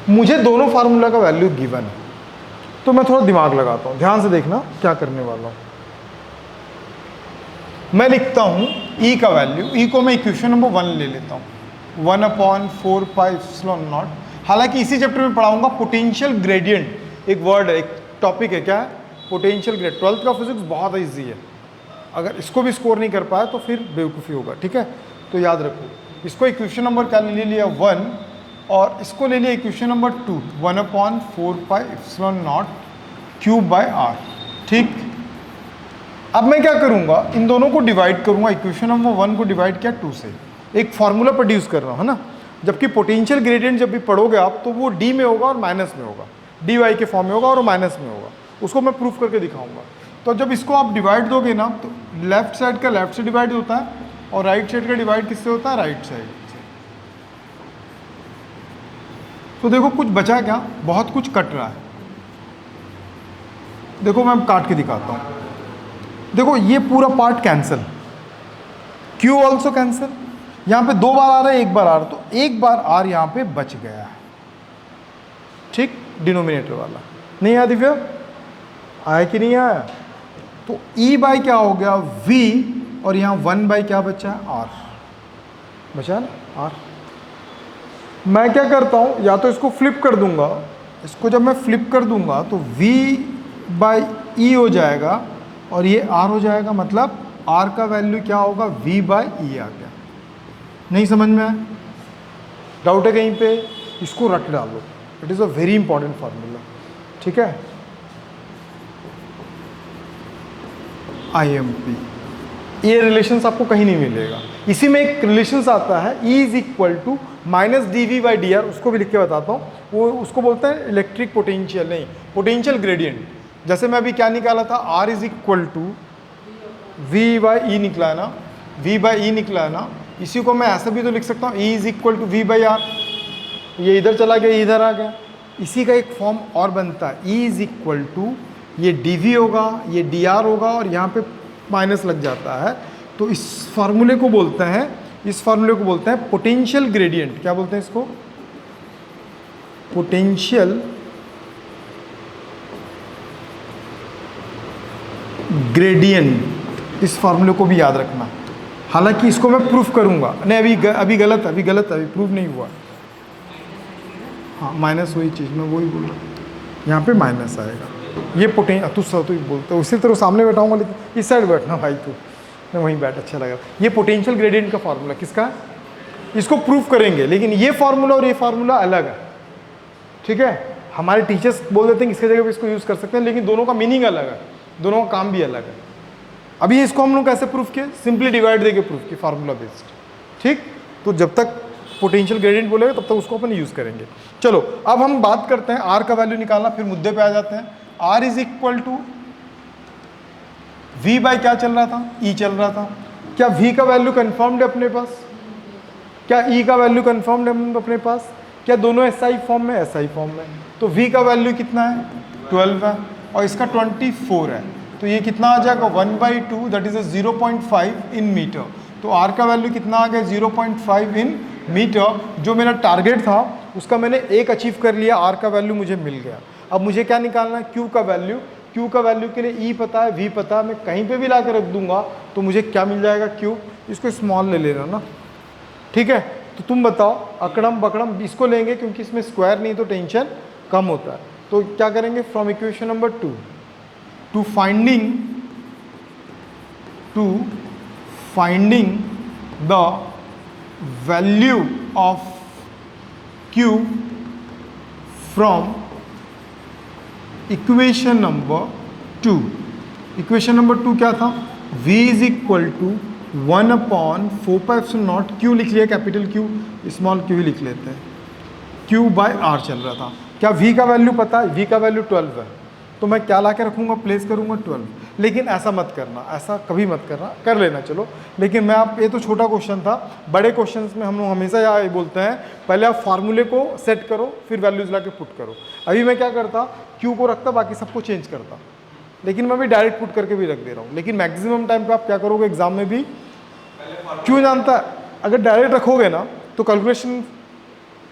मुझे दोनों फार्मूला का वैल्यू गिवन है, तो मैं थोड़ा दिमाग लगाता हूँ, ध्यान से देखना क्या करने वाला हूँ। मैं लिखता हूँ E का वैल्यू, E को मैं इक्वेशन नंबर 1 ले लेता हूँ, 1/4πε0। हालांकि इसी चैप्टर में पढ़ाऊंगा पोटेंशियल ग्रेडियंट, एक वर्ड है, एक टॉपिक है, क्या है? Potential gradient. 12th का फिजिक्स बहुत ईजी है, अगर इसको भी स्कोर नहीं कर पाया तो फिर बेवकूफ़ी होगा। ठीक है, तो याद रखो, इसको इक्वेशन नंबर क्या ले लिया 1, और इसको ले लिया equation number 2, 1/4πε0 Q by R. ठीक, अब मैं क्या करूंगा, इन दोनों को डिवाइड करूंगा, इक्वेशन नंबर 1 को डिवाइड किया 2 से, एक फार्मूला प्रोड्यूस कर रहा हूं, है ना। जबकि पोटेंशियल ग्रेडियंट जब भी पढ़ोगे आप तो वो डी में होगा और माइनस में होगा, डी वाई के फॉर्म में होगा और माइनस में होगा, उसको मैं प्रूफ करके दिखाऊंगा। तो जब इसको आप डिवाइड दोगे ना, तो लेफ्ट साइड का लेफ्ट से डिवाइड होता है और राइट साइड का डिवाइड किससे होता है? राइट साइड से। तो देखो कुछ बचा क्या? बहुत कुछ कट रहा है। देखो मैं काट के दिखाता हूँ। देखो ये पूरा part cancel, Q also cancel, यहाँ पे 2 बार आ रहा है, 1 बार आ रहा है, तो 1 बार आर यहाँ पे बच गया है। ठीक, डिनोमिनेटर वाला नहीं आया दिव्या? आया कि नहीं आया? तो E बाई क्या हो गया? V, और यहाँ 1 बाई क्या बचा है? R बचा ना, R। मैं क्या करता हूँ, या तो इसको फ्लिप कर दूंगा, इसको जब मैं फ्लिप कर दूंगा तो V बाई E हो जाएगा और ये R हो जाएगा, मतलब R का वैल्यू क्या होगा? V बाई E आ गया। नहीं समझ में आया? डाउट है कहीं पे? इसको रट डालो, it is a very important formula. ठीक है, IMP, ये रिलेशंस आपको कहीं नहीं मिलेगा। इसी में एक रिलेशंस आता है, E is equal to minus dV by dr, उसको भी लिख के बताता हूँ। वो उसको बोलते हैं इलेक्ट्रिक पोटेंशियल, नहीं पोटेंशियल ग्रेडियंट। जैसे मैं अभी क्या निकाला था, R is equal to V by E निकला है ना, V बाई E निकला है ना, इसी को मैं ऐसा भी तो लिख सकता हूँ, E is equal to V by R। ये इधर चला गया, इधर आ गया, इसी का एक फॉर्म और बनता है, E इज इक्वल टू ये dV होगा, ये dr होगा, और यहाँ पे माइनस लग जाता है। तो इस फार्मूले को बोलते हैं, इस फार्मूले को बोलते हैं पोटेंशियल ग्रेडियंट। क्या बोलते हैं इसको? Potential gradient. इस फार्मूले को भी याद रखना, हालांकि इसको मैं प्रूफ करूंगा। नहीं अभी गलत है, अभी प्रूफ नहीं हुआ। हाँ माइनस वही चीज़, मैं वही बोल रहा हूँ, यहाँ पे माइनस आएगा। ये तू बोलते उसी तरह सामने बैठाऊंगा, लेकिन इस साइड बैठना भाई, तू मैं वहीं बैठ, अच्छा लगा। ये पोटेंशियल ग्रेडियंट का फार्मूला किसका? इसको प्रूफ करेंगे, लेकिन ये फार्मूला और ये फार्मूला अलग है। ठीक है, हमारे टीचर्स बोल देते हैं इसके जगह पे इसको यूज़ कर सकते हैं, लेकिन दोनों का मीनिंग अलग है, दोनों का काम भी अलग है। अभी इसको हम लोग कैसे प्रूफ किए? सिंपली डिवाइड देके प्रूफ किए, फार्मूला बेस्ड। ठीक, तो जब तक पोटेंशियल ग्रेडियंट बोलेगा तब तक उसको अपन यूज़ करेंगे। चलो अब हम बात करते हैं आर का वैल्यू निकालना, फिर मुद्दे पे आ जाते हैं। R is equal to V by क्या चल रहा था? E चल रहा था। क्या V का वैल्यू कन्फर्म्ड है अपने पास? क्या E का वैल्यू कन्फर्म्ड है अपने पास? क्या दोनों SI फॉर्म में? SI फॉर्म में। तो V का वैल्यू कितना है? 12 है, और इसका 24 है, तो ये कितना आ जाएगा? 1/2, दैट इज 0.5 इन मीटर। तो R का वैल्यू कितना आ गया? 0.5 इन मीटर। जो मेरा टारगेट था उसका मैंने 1 अचीव कर लिया, R का वैल्यू मुझे मिल गया। अब मुझे क्या निकालना है? Q का वैल्यू। Q का वैल्यू के लिए E पता है, V पता है, मैं कहीं पे भी ला कर रख दूंगा तो मुझे क्या मिल जाएगा? Q। इसको स्मॉल ले लेना ना, ठीक है। तो तुम बताओ, अकड़म बकड़म इसको लेंगे क्योंकि इसमें स्क्वायर नहीं तो टेंशन कम होता है। तो क्या करेंगे? From equation number 2 to finding to finding the value of Q from equation number 2। Equation number 2 क्या था? V is equal to 1/4π0 Q लिख लिया, कैपिटल Q, स्मॉल q लिख लेते हैं, Q/R चल रहा था। क्या V का वैल्यू पता है? V का वैल्यू 12 है, तो मैं क्या ला के रखूँगा? प्लेस करूँगा 12। लेकिन ऐसा मत करना, ऐसा कभी मत करना, कर लेना चलो, लेकिन मैं आप, ये तो छोटा क्वेश्चन था, बड़े क्वेश्चंस में हम लोग हमेशा ये बोलते हैं पहले आप फार्मूले को सेट करो फिर वैल्यूज ला के पुट करो। अभी मैं क्या करता, Q को रखता, बाकी सबको चेंज करता, लेकिन मैं भी डायरेक्ट पुट करके भी रख दे रहा हूँ। लेकिन मैक्सिमम टाइम पे आप क्या करोगे एग्जाम में भी, क्यों जानता है, अगर डायरेक्ट रखोगे ना तो कैलकुलेशन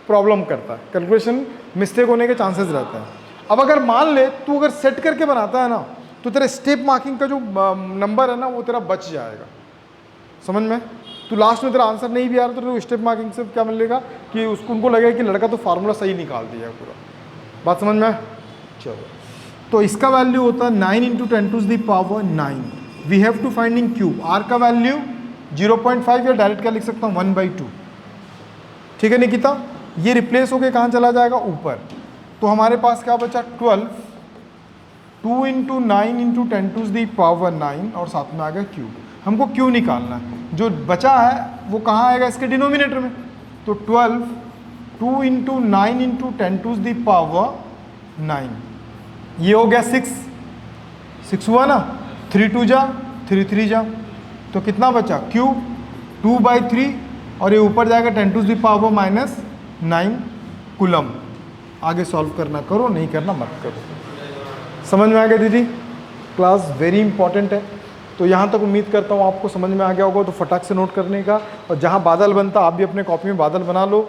प्रॉब्लम करता है, कैलकुलेशन मिस्टेक होने के चांसेस रहते हैं। अब अगर मान ले तू अगर सेट करके बनाता है ना, तो तेरे स्टेप मार्किंग का जो नंबर है ना वो तेरा बच जाएगा, समझ में? तू लास्ट में तेरा आंसर नहीं भी आ रहा तो स्टेप मार्किंग से क्या मिलेगा कि उसको, उनको लगेगा कि लड़का तो फार्मूला सही निकाल दिया है पूरा। बात समझ में? चलो, तो इसका वैल्यू होता है 9 × 10⁹ we have to finding Q। R का वैल्यू 0.5 या डायरेक्ट क्या लिख सकता हूँ 1/2। ठीक है निकिता, ये रिप्लेस होके कहाँ चला जाएगा? ऊपर। तो हमारे पास क्या बचा? 12, 2 × 9 × 10⁹ और साथ में आ गया Q। हमको Q निकालना है, जो बचा है वो कहाँ आएगा? इसके डिनोमिनेटर में। तो 12, 2 × 9 × 10⁹, ये हो गया 6, 6 हुआ ना, 3 2 जा, 3 3 जा, तो कितना बचा? Q 2/3 और ये ऊपर जाएगा 10⁻⁹ कूलम। आगे सॉल्व करना करो, नहीं करना मत करो। समझ में आ गया दीदी? क्लास वेरी इंपॉर्टेंट है। तो यहाँ तक उम्मीद करता हूँ आपको समझ में आ गया होगा, तो फटाक से नोट करने का। और जहाँ बादल बनता आप भी अपने कॉपी में बादल बना लो,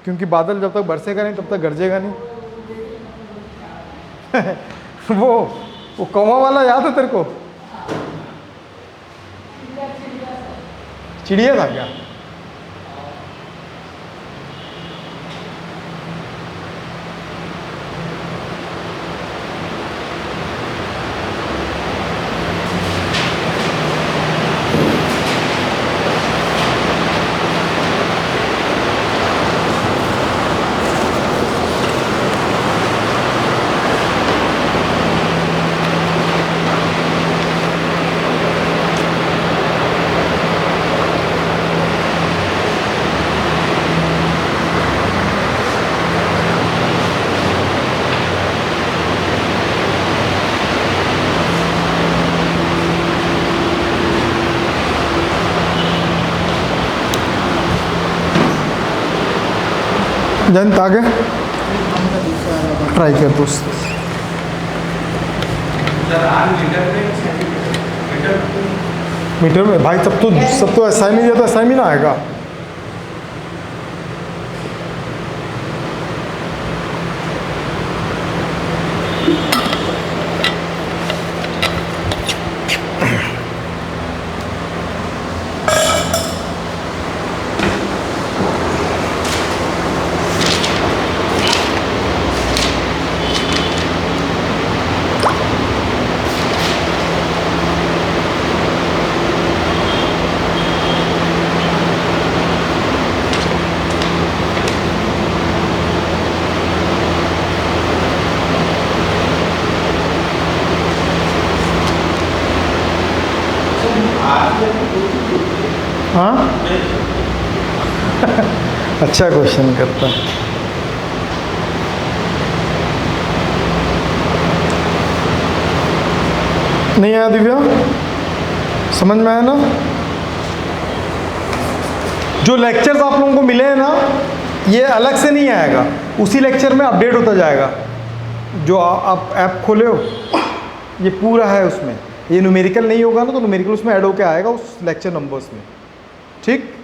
क्योंकि बादल जब तक बरसेगा नहीं तब तक गरजेगा नहीं। वो कौवा वाला याद है तेरे को? चिड़िया था क्या? जयंत आगे ट्राई कर दोस्त। सर आर मीटर में मीटर में भाई सब तो ऐसा ही नहीं दिया तो ऐसा ही ना आएगा। हाँ अच्छा क्वेश्चन करता है। नहीं आया दिव्या? समझ में आया ना? जो लेक्चर्स आप लोगों को मिले हैं ना, ये अलग से नहीं आएगा, उसी लेक्चर में अपडेट होता जाएगा। जो आप ऐप खोले हो ये पूरा है उसमें, ये न्यूमेरिकल नहीं होगा ना तो न्यूमेरिकल उसमें ऐड होकर आएगा उस लेक्चर नंबर्स में। ठीक,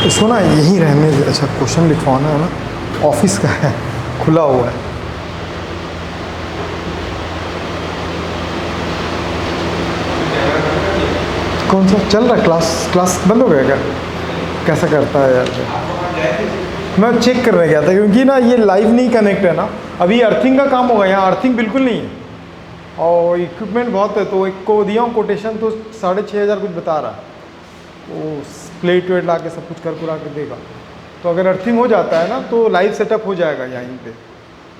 इसको ना यहीं रहने दे। अच्छा क्वेश्चन लिखवाना है ना, ऑफिस का है, खुला हुआ है। कौन सा चल रहा है? क्लास बंद हो गया क्या? कैसा करता है यार? मैं चेक करने गया था क्योंकि ना ये लाइव नहीं कनेक्ट है ना, अभी अर्थिंग का काम होगा, यहाँ अर्थिंग बिल्कुल नहीं है और इक्विपमेंट बहुत है। तो एक को दिया हूँ कोटेशन, तो 6,500 कुछ बता रहा है। वो प्लेट वेट ला के सब कुछ कर कुरा के देगा। तो अगर अर्थिंग हो जाता है ना तो लाइव सेटअप हो जाएगा यहीं पे,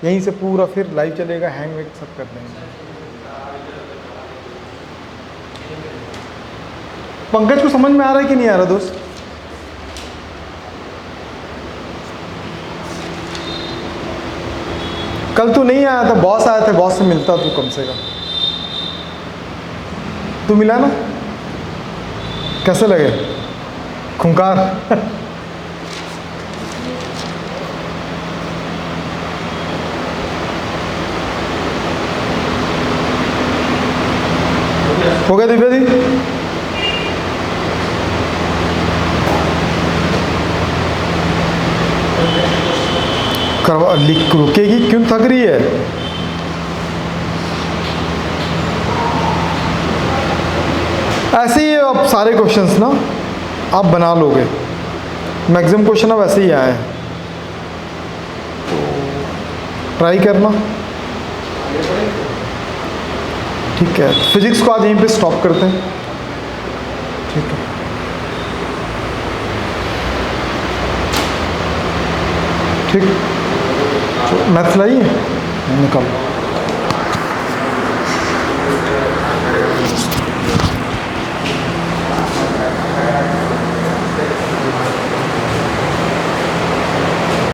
यहीं से पूरा फिर लाइव चलेगा, हैंग वैंग सब कर देंगे। पंकज को समझ में आ रहा है कि नहीं आ रहा दोस्त? कल तू नहीं आया था, बॉस आया था, बॉस से मिलता तू कम से कम। तू मिला ना? कैसे लगे खूंखार? हो गया दिव्या दी? करवा लिख, रुकेगी क्यों, थक रही है? ऐसे ही अब सारे क्वेश्चंस ना आप बना लोगे, मैक्सिमम क्वेश्चन अब ऐसे ही आए हैं, ट्राई करना। ठीक है, फिजिक्स को आज यहीं पे स्टॉप करते हैं। ठीक है, ठीक, मैथ्स लाइए, निकालो।